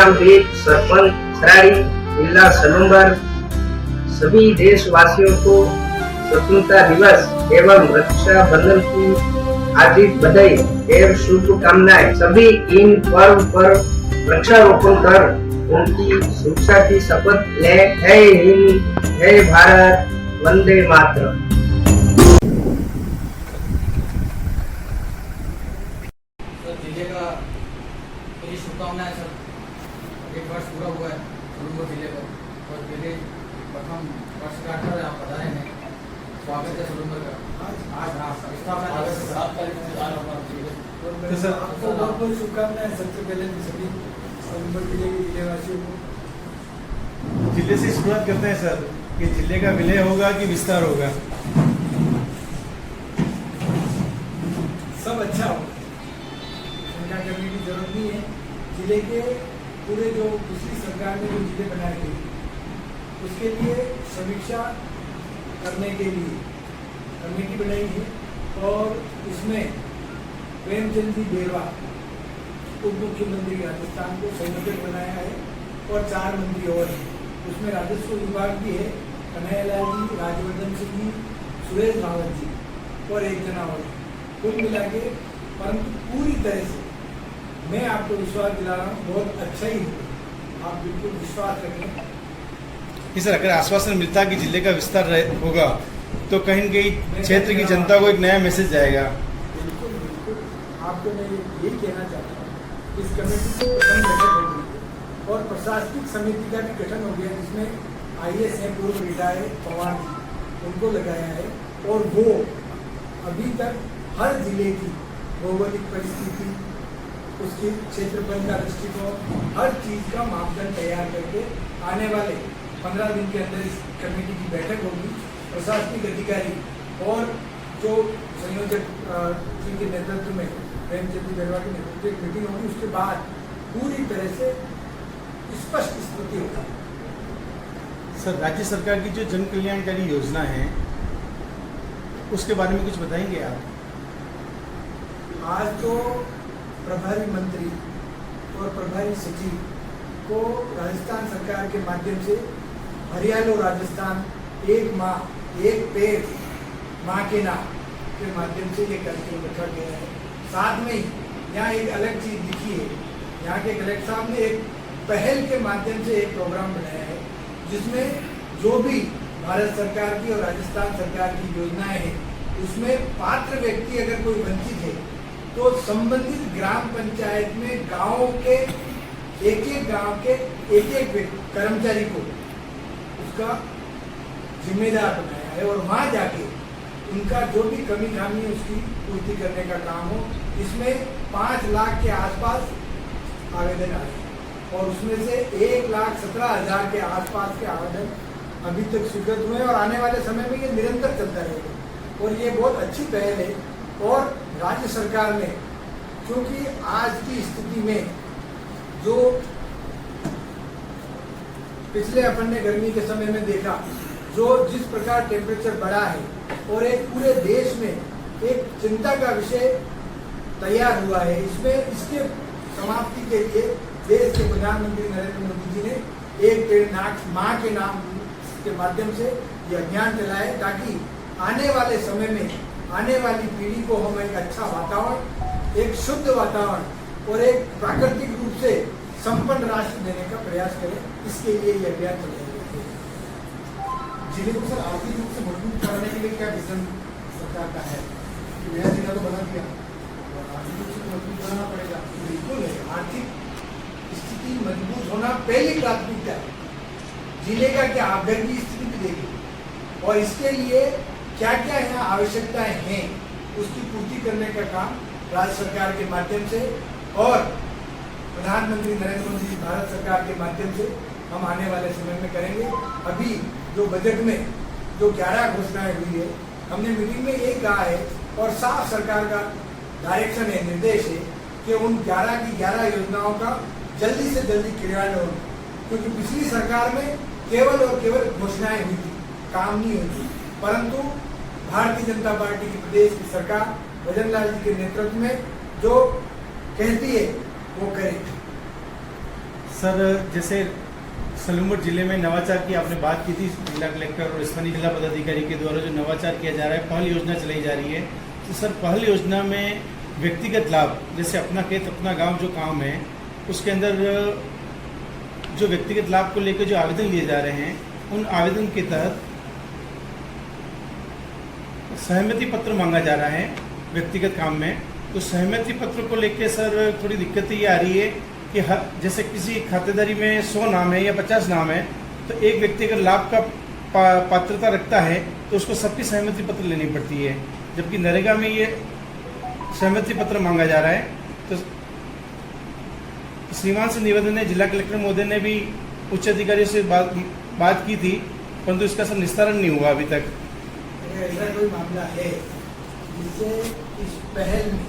ग्राम beat, sarpanch सराड़ी, जिला सलूम्बर, सभी देशवासियों को स्वतंत्रता दिवस एवं रक्षाबंधन की हार्दिक बधाई एवं शुभकामनाएं। सभी इन पर्व पर वृक्षारोपण कर उनकी सुरक्षा की शपथ ले। जय हिंद, जय भारत, वंदे मातरम। जिले का मेरी शुभकामनाएं सर। एक वर्ष पूरा हुआ है सलूम्बर जिले को और मेरे प्रथम वर्ष का 18 आप बता रहे हैं। स्वागत है सलूम्बर का। आज तो सर आपको बहुत बहुत शुभकामनाएं। सबसे पहले सभी सलूम्बर जिले के जिलेवासियों को जिले से शुरुआत करते हैं सर कि जिले का विलय होगा कि विस्तार होगा? सब अच्छा होगा, चिंता करने की जरूरत नहीं है। जिले के पूरे जो पिछली सरकार ने जो जिले बनाए थे उसके लिए समीक्षा करने के लिए कमेटी बनाई है और उसमें प्रेमचंद जी बेरवा उप मुख्यमंत्री राजस्थान को संयोजक बनाया है और 4 मंत्री और हैं। उसमें राजस्व विभाग भी है, कन्हैयालाल जी, राजवर्धन सिंह जी, सुरेश रावत जी और 1 जना और। कुल मिला के परंतु पूरी तरह से मैं आपको विश्वास दिला रहा हूँ बहुत अच्छा ही होगा। आप बिल्कुल विश्वास रखें। सर अगर आश्वासन मिलता कि जिले का विस्तार होगा तो कहीं न कहीं क्षेत्र की जनता को एक नया मैसेज जाएगा। बिल्कुल बिल्कुल आपको मैं यही कहना चाहता हूँ। इस कमेटी को प्रथम बैठक हो गई है और प्रशासनिक समिति का भी गठन हो गया जिसमें IAS हैं पूर्व रिटायर्ड पवार जी, उनको लगाया है और वो अभी तक हर जिले की भौगोलिक परिस्थिति, उसके क्षेत्रफल का दृष्टिकोण, हर चीज़ का मापदंड तैयार करके आने वाले 15 दिन के अंदर इस कमेटी की बैठक होगी। प्रशासनिक अधिकारी और जो संयोजक जी के नेतृत्व में प्रेमचंद जी बेरवा के नेतृत्व में मीटिंग होगी। उसके बाद पूरी तरह से स्पष्ट स्थिति होगा। सर राज्य सरकार की जो जन कल्याणकारी योजना है उसके बारे में कुछ बताएंगे आप? आज तो प्रभारी मंत्री और प्रभारी सचिव को राजस्थान सरकार के माध्यम से हरियाणा और राजस्थान एक माह एक पेड़ माँ के नाम के माध्यम से ये कार्यक्रम रखा गया है। साथ में ही यहाँ एक अलग चीज दिखी है, यहाँ के कलेक्टर साहब ने एक पहल के माध्यम से एक प्रोग्राम बनाया है जिसमें जो भी भारत सरकार की और राजस्थान सरकार की योजनाएं हैं उसमें पात्र व्यक्ति अगर कोई वंचित है तो संबंधित ग्राम पंचायत में गाँव के एक गांव के एक कर्मचारी को उसका जिम्मेदार बनाया है और वहाँ जाके उनका जो भी कमी खामी है उसकी पूर्ति करने का काम हो। इसमें 5 लाख के आसपास आवेदन आए और उसमें से 1,17,000 के आसपास के आवेदन अभी तक स्वीकृत हुए और आने वाले समय में ये निरंतर चलता रहेगा और ये बहुत अच्छी पहल है। और राज्य सरकार ने क्योंकि आज की स्थिति में जो पिछले अपन ने गर्मी के समय में देखा, जो जिस प्रकार टेम्परेचर बढ़ा है और एक पूरे देश में एक चिंता का विषय तैयार हुआ है, इसमें इसके समाप्ति के लिए देश के प्रधानमंत्री नरेंद्र मोदी जी ने एक पेड़ माँ के नाम के माध्यम से ये अभियान चलाया ताकि आने वाले समय में आने वाली पीढ़ी को हम एक अच्छा वातावरण, एक शुद्ध वातावरण और एक प्राकृतिक रूप से संपन्न राष्ट्र देने का प्रयास करें। इसके लिए ये अभियान चलाया गया है। जिले को सर आर्थिक रूप से मजबूत कराने के लिए क्या विजन सरकार का है? नया जिला तो बना दिया और आर्थिक रूप से मजबूत बनाना पड़ेगा। बिल्कुल है, आर्थिक स्थिति मजबूत होना पहली प्राथमिकता है। जिले का क्या आप घर की स्थिति भी देखें और इसके लिए क्या क्या यहाँ आवश्यकताएं हैं उसकी पूर्ति करने का काम राज्य सरकार के माध्यम से और प्रधानमंत्री नरेंद्र मोदी भारत सरकार के माध्यम से हम आने वाले समय में करेंगे। अभी जो बजट में जो 11 घोषणाएं हुई है, हमने मीटिंग में ये कहा है और साफ सरकार का डायरेक्शन है, निर्देश है कि उन 11 की 11 योजनाओं का जल्दी से जल्दी क्रियान्वयन हो, क्योंकि पिछली सरकार में केवल और केवल घोषणाएं हुई थी, काम नहीं हुई थी। परंतु भारतीय जनता पार्टी की प्रदेश की सरकार भजन लाल जी के नेतृत्व में जो कहती है वो करे। सर जैसे सलूमपुर जिले में नवाचार की आपने बात की थी, जिला कलेक्टर और स्थानीय जिला पदाधिकारी के द्वारा जो नवाचार किया जा रहा है, पहल योजना चलाई जा रही है, तो सर पहल योजना में व्यक्तिगत लाभ जैसे अपना खेत अपना गांव जो काम है उसके अंदर जो व्यक्तिगत लाभ को लेकर जो आवेदन लिए जा रहे हैं, उन आवेदन के तहत सहमति पत्र मांगा जा रहा है व्यक्तिगत काम में। तो सहमति पत्र को लेकर सर थोड़ी दिक्कत ये आ रही है कि जैसे किसी खातेदारी में 100 नाम है या 50 नाम है, तो एक व्यक्ति अगर लाभ का पात्रता रखता है तो उसको सबकी सहमति पत्र लेनी पड़ती है, जबकि नरेगा में ये सहमति पत्र मांगा जा रहा है। तो श्रीमान से निवेदन है, जिला कलेक्टर महोदय ने भी उच्च अधिकारियों से बात की थी, परंतु इसका सब निस्तारण नहीं हुआ अभी तक। अगर ऐसा कोई मामला है जिससे इस पहल में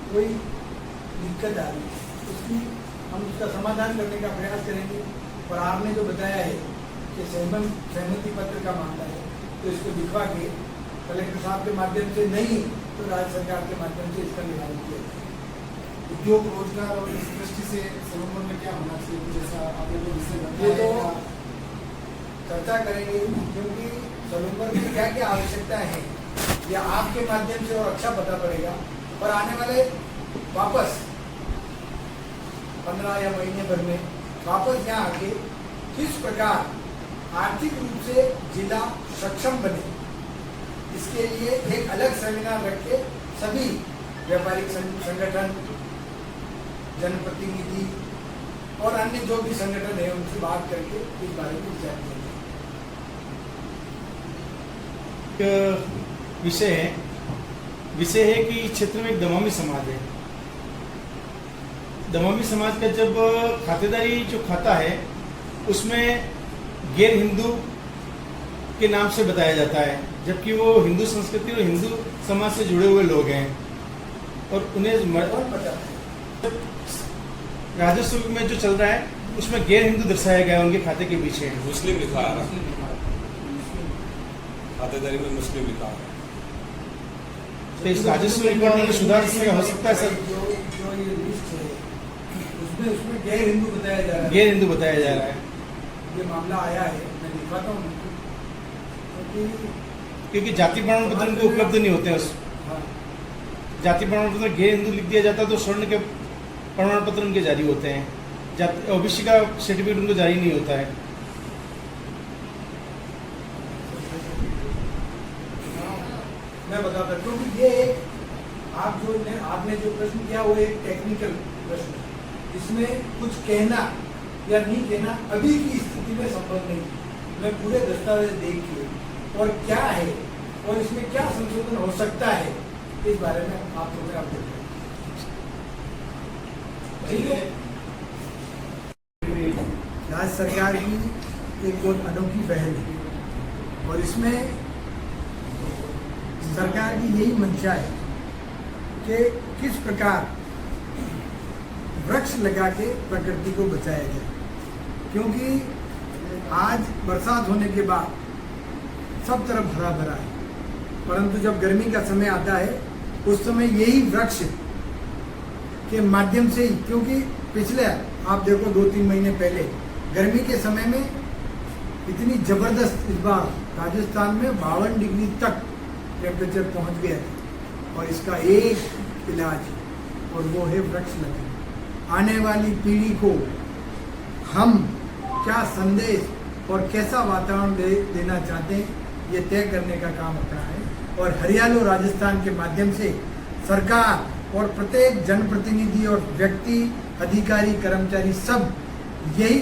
कोई दिक्कत आ रही है, उसकी हम उसका समाधान करने का प्रयास करेंगे। और आपने जो बताया है कि सहमति पत्र का मामला है, तो इसको दिखवा के कलेक्टर साहब के माध्यम से नहीं तो राज्य सरकार के माध्यम से इसका निवारण किया जाए। उद्योग रोजगार और इस दृष्टि से सलूमपुर में क्या होना चाहिए, कुछ ऐसा आपने तो जिससे ये तो चर्चा करेंगे, क्योंकि सलूमपुर में क्या क्या आवश्यकता है या आपके माध्यम से और अच्छा पता पड़ेगा। पर आने वाले वापस 15 या महीने भर में वापस यहाँ आके किस प्रकार आर्थिक रूप से जिला सक्षम बने, इसके लिए एक अलग सेमिनार रख के सभी व्यापारिक संगठन, जनप्रतिनिधि और अन्य जो भी संगठन है उनसे बात करके इस बारे में विचार किया जाए। विषय है कि इस क्षेत्र में एक दमामी समाज है। दमामी समाज का जब खातेदारी जो खाता है उसमें गैर हिंदू के नाम से बताया जाता है, जबकि वो हिंदू संस्कृति और हिंदू समाज से जुड़े हुए लोग हैं और उन्हें राजस्व में जो चल रहा है उसमें गैर हिंदू दर्शाया गया उनके खाते के पीछे। मुस्लिम लिखा है, खातेदारी में मुस्लिम लिखा है। तो इस राजस्व रिकॉर्ड में सुधार हो सकता है सर। जो ये लिस्ट है उसमें गैर हिंदू बताया जा रहा है। गैर हिंदू बताया जा रहा है। ये मामला आया है, मैं दिखाता हूँ क्योंकि जाति प्रमाण पत्र उनको उपलब्ध नहीं होते हैं। जाति प्रमाण पत्र गैर हिंदू लिख दिया जाता है तो स्वर्ण के प्रमाण पत्र उनके जारी होते हैं, ओबीसी का सर्टिफिकेट उनको जारी नहीं होता है। मैं बताता हूँ, क्योंकि ये आपने जो प्रश्न किया वो एक टेक्निकल प्रश्न है, इसमें कुछ कहना या नहीं कहना अभी की स्थिति में संभव नहीं। मैं पूरे दस्तावेज देख के और क्या है और इसमें क्या संशोधन हो सकता है इस बारे में आप लोग अपडेट करें। राज्य सरकार की एक बहुत अनोखी पहल है और इसमें सरकार की यही मंशा है कि किस प्रकार वृक्ष लगा के प्रकृति को बचाया जाए, क्योंकि आज बरसात होने के बाद सब तरफ हरा भरा है, परंतु जब गर्मी का समय आता है उस समय यही वृक्ष के माध्यम से ही, क्योंकि पिछले आप देखो 2-3 महीने पहले गर्मी के समय में इतनी जबरदस्त इस बार राजस्थान में 52 डिग्री तक टेम्परेचर पहुंच गया है और इसका एक इलाज और वो है वृक्ष लगाना। आने वाली पीढ़ी को हम क्या संदेश और कैसा वातावरण देना चाहते हैं ये तय करने का काम होता है। और हरियाणा राजस्थान के माध्यम से सरकार और प्रत्येक जनप्रतिनिधि और व्यक्ति, अधिकारी, कर्मचारी सब यही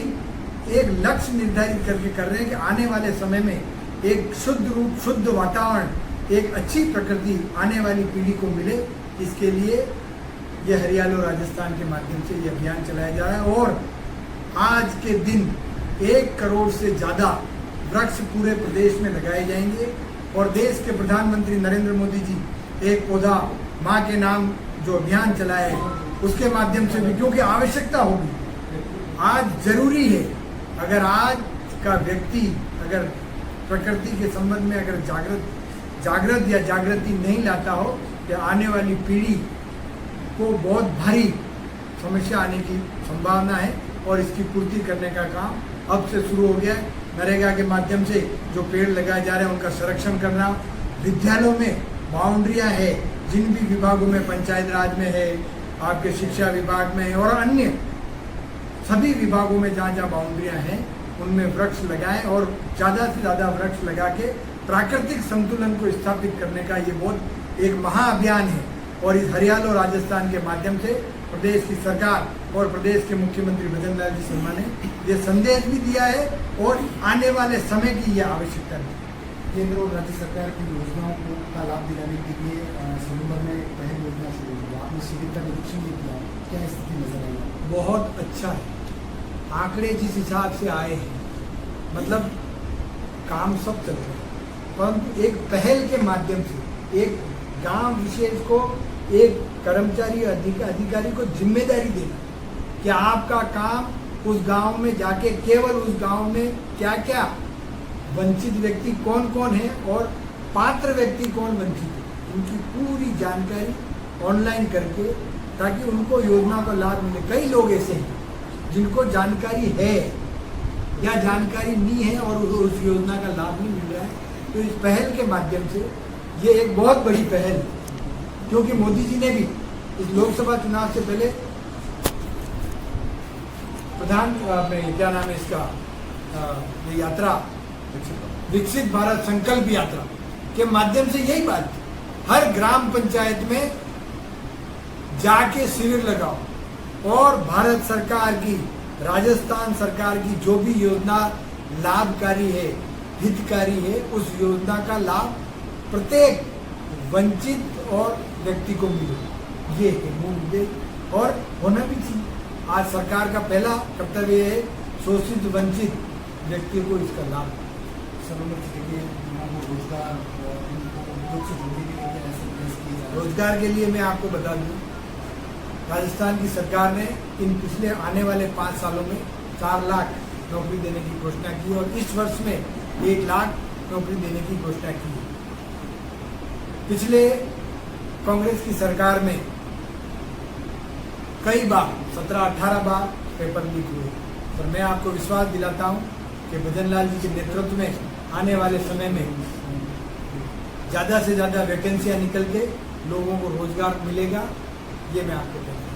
एक लक्ष्य निर्धारित करके कर रहे हैं कि आने वाले समय में एक शुद्ध रूप, शुद्ध वातावरण, एक अच्छी प्रकृति आने वाली पीढ़ी को मिले। इसके लिए ये हरियाणा राजस्थान के माध्यम से ये अभियान चलाया जा रहा है और आज के दिन 1 करोड़ से ज़्यादा वृक्ष पूरे प्रदेश में लगाए जाएंगे। और देश के प्रधानमंत्री नरेंद्र मोदी जी एक पौधा माँ के नाम जो अभियान चलाए उसके माध्यम से भी, क्योंकि आवश्यकता होगी, आज जरूरी है। अगर आज का व्यक्ति अगर प्रकृति के संबंध में अगर जागृत या जागृति नहीं लाता हो तो आने वाली पीढ़ी को बहुत भारी समस्या आने की संभावना है। और इसकी पूर्ति करने का काम अब से शुरू हो गया है। नरेगा के माध्यम से जो पेड़ लगाए जा रहे हैं उनका संरक्षण करना, विद्यालयों में बाउंड्रियां है जिन भी विभागों में, पंचायत राज में है, आपके शिक्षा विभाग में है और अन्य सभी विभागों में जहाँ जहाँ बाउंड्रियां हैं उनमें वृक्ष लगाएं और ज़्यादा से ज़्यादा वृक्ष लगा के प्राकृतिक संतुलन को स्थापित करने का ये बहुत एक महाअभियान है। और इस हरियाणा और राजस्थान के माध्यम से प्रदेश की सरकार और प्रदेश के मुख्यमंत्री भजन लाल जी शर्मा ने ये संदेश भी दिया है और आने वाले समय की ये आवश्यकता है। केंद्र और राज्य सरकार की योजनाओं को का लाभ दिलाने के लिए सितंबर में पहल योजना शुरू हुई। आपने शिविर का निरीक्षण भी किया, क्या स्थिति नजर आई? बहुत अच्छा है। आंकड़े जिस हिसाब से आए हैं, मतलब काम सब चल रहा है, परंतु एक पहल के माध्यम से एक गांव विशेष को एक कर्मचारी अधिकारी को जिम्मेदारी देना कि आपका काम उस गांव में जाके केवल उस गांव में क्या क्या वंचित व्यक्ति कौन कौन है और पात्र व्यक्ति कौन वंचित है, उनकी पूरी जानकारी ऑनलाइन करके ताकि उनको योजना का लाभ मिले। कई लोग ऐसे हैं जिनको जानकारी है या जानकारी नहीं है और उस योजना का लाभ नहीं मिल रहा है। तो इस पहल के माध्यम से ये एक बहुत बड़ी पहल है, क्योंकि मोदी जी ने भी इस लोकसभा चुनाव से पहले क्या नाम है इसका, ये यात्रा विकसित भारत संकल्प यात्रा के माध्यम से यही बात थी, हर ग्राम पंचायत में जाके शिविर लगाओ और भारत सरकार की, राजस्थान सरकार की जो भी योजना लाभकारी है, हितकारी है, उस योजना का लाभ प्रत्येक वंचित और व्यक्ति को मिले। ये है मूल उद्देश्य और होना भी चाहिए। आज सरकार का पहला कर्तव्य है शोषित वंचित व्यक्ति को इसका लाभ। रोजगार के लिए मैं आपको बता दूं, राजस्थान की सरकार ने इन पिछले आने वाले 5 सालों में 4 लाख नौकरी देने की घोषणा की और इस वर्ष में 1 लाख नौकरी देने की घोषणा की है। पिछले कांग्रेस की सरकार में कई बार 17-18 बार पेपर लीक हुए, पर मैं आपको विश्वास दिलाता हूं कि भजन लाल जी के नेतृत्व में आने वाले समय में ज़्यादा से ज़्यादा वैकेंसियां निकल के लोगों को रोजगार मिलेगा, ये मैं आपको कहता हूँ।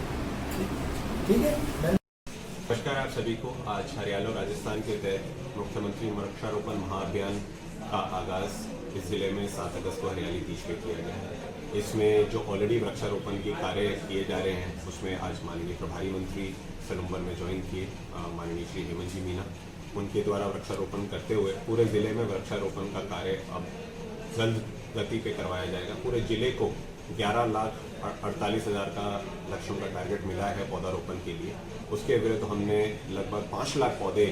ठीक है, नमस्कार आप सभी को। आज हरियाणा और राजस्थान के तहत मुख्यमंत्री वृक्षारोपण महाअभियान का आगाज इस जिले में 7 अगस्त को हरियाली तीज पे किया गया है। इसमें जो ऑलरेडी वृक्षारोपण के कार्य किए जा रहे हैं उसमें आज माननीय प्रभारी मंत्री सलूम्बर में ज्वाइन किए माननीय श्री हेमंत जी मीना, उनके द्वारा वृक्षारोपण करते हुए पूरे जिले में वृक्षारोपण का कार्य अब जल्द गति पे करवाया जाएगा। पूरे जिले को 11,48,000 का लक्ष्यों का टारगेट मिला है पौधारोपण के लिए। उसके विरुद्ध हमने लगभग 5 लाख पौधे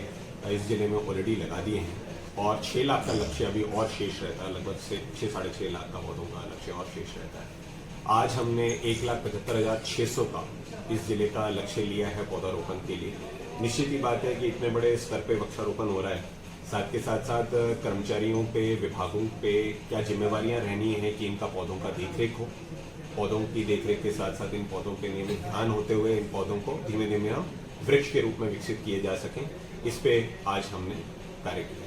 इस जिले में ऑलरेडी लगा दिए हैं और 6 लाख का लक्ष्य अभी और शेष रहता है, लगभग 6-6.5 लाख का पौधों का लक्ष्य और शेष रहता है। आज हमने 1,75,600 का इस जिले का लक्ष्य लिया है पौधारोपण के लिए। निश्चित ही बात है कि इतने बड़े स्तर पे वृक्षारोपण हो रहा है, साथ के साथ साथ कर्मचारियों पे, विभागों पे क्या जिम्मेवारियां रहनी है कि इनका पौधों का देखरेख हो, पौधों की देखरेख के साथ साथ इन पौधों के नियमित ध्यान होते हुए इन पौधों को धीमे धीमे हम वृक्ष के रूप में विकसित किए जा सकें, इस पे आज हमने कार्य किया।